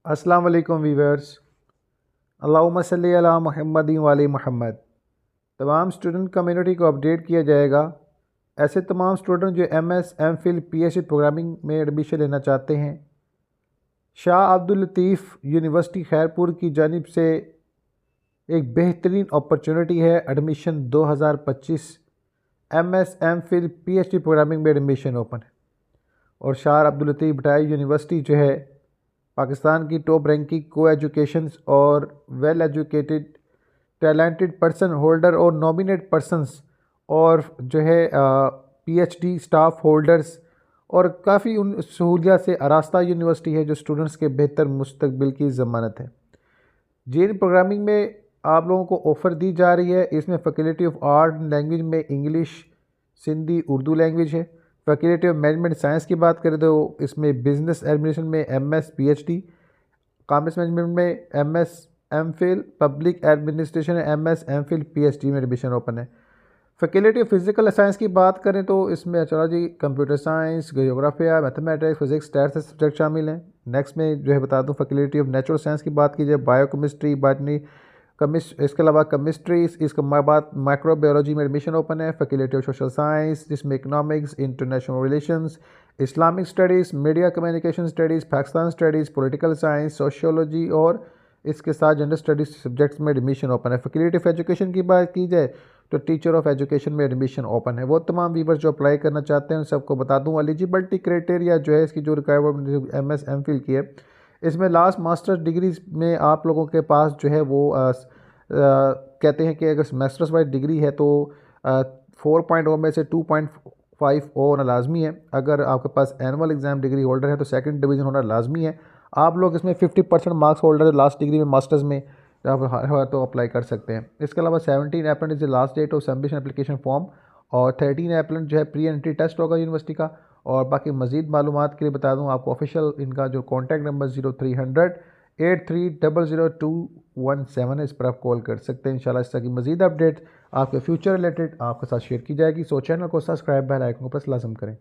अस्सलाम वालेकुम वीवर्स। अल्लाहुम्मा सल्ली अला मुहम्मदिन वाले मोहम्मद। तमाम स्टूडेंट कम्युनिटी को अपडेट किया जाएगा। ऐसे तमाम स्टूडेंट जो एमएस एमफिल पीएचडी प्रोग्रामिंग में एडमिशन लेना चाहते हैं, शाह अब्दुल लतीफ़ यूनिवर्सिटी खैरपुर की जानिब से एक बेहतरीन अपॉर्चुनिटी है। Admission 2025 MS MPhil PhD programming में एडमिशन ओपन है और शाह अब्दुल लतीफ़ भटाई यूनिवर्सिटी जो है पाकिस्तान की टॉप रैंकिंग को एजुकेशन और well educated talented person holder और नॉमिनेट पर्सनस और जो है पीएचडी स्टाफ होल्डर्स और काफ़ी उन सहूलियात से आरास्ता यूनिवर्सिटी है जो स्टूडेंट्स के बेहतर मुस्तकबिल की ज़मानत है। जेन प्रोग्रामिंग में आप लोगों को ऑफ़र दी जा रही है। इसमें फैकल्टी ऑफ आर्ट लैंग्वेज में इंग्लिश, सिंधी, उर्दू लैंग्वेज है। फैकल्टी ऑफ मैनेजमेंट साइंस की बात करें तो इसमें बिजनेस एडमिनिस्ट्रेशन में एमएस पीएचडी, कॉमर्स मैनेजमेंट में MS MPhil, public administration MS MPhil PhD में एडमिशन ओपन है। फैकल्टी ऑफ फिजिकल साइंस की बात करें तो इसमें astrology, computer science, geography, mathematics, physics, stats से सब्जेक्ट शामिल हैं। नेक्स्ट में जो है बता दूं फैकल्टी ऑफ नेचुरल साइंस की बात की जाए, बायोकेमिस्ट्री, बॉटनी, इसके अलावा केमिस्ट्री, इसके बाद माइक्रोबायोलॉजी में एडमिशन ओपन है। फैकल्टी ऑफ सोशल साइंस जिसमें economics, international relations, Islamic studies, media communication studies, Pakistan studies, political science, sociology और इसके साथ जेंडर स्टडीज़ सब्जेक्ट्स में एडमिशन ओपन है। फैकल्टी ऑफ एजुकेशन की बात की जाए तो टीचर ऑफ एजुकेशन में एडमिशन ओपन है। वो तमाम व्यूवर्स जो अप्लाई करना चाहते हैं उन सबको बता दूँ एलिजिबिलिटी क्राइटेरिया जो है इसकी जो रिक्वायरमेंट एमएस एमफिल की है, इसमें लास्ट मास्टर्स डिग्री में आप लोगों के पास जो है वो कहते हैं कि अगर मास्टर्स वाइज डिग्री है तो 4.0 में से 2.5 होना लाजमी है। अगर आपके पास एनुअल एग्ज़ाम डिग्री होल्डर है तो सेकंड डिवीज़न होना लाजमी है। आप लोग इसमें 50% मार्क्स होल्डर है लास्ट डिग्री में मास्टर्स में आप तो अप्लाई कर सकते हैं। इसके अलावा 17 April is the last date of submission application form और 13 अप्रैल जो है प्री एंट्री टेस्ट होगा यूनिवर्सिटी का। और बाकी मज़ीद मालूमात के लिए बता दूं आपको ऑफिशियल इनका जो कॉन्टैक्ट नंबर 0300 83002117 है, इस पर आप कॉल कर सकते हैं। इंशाल्लाह इस तरह की मज़ीद अपडेट आपके फ्यूचर रिलेटेड आपके साथ शेयर की जाएगी। सो चैनल को सब्सक्राइब, बेल आइकन को प्रेस लाजम करें।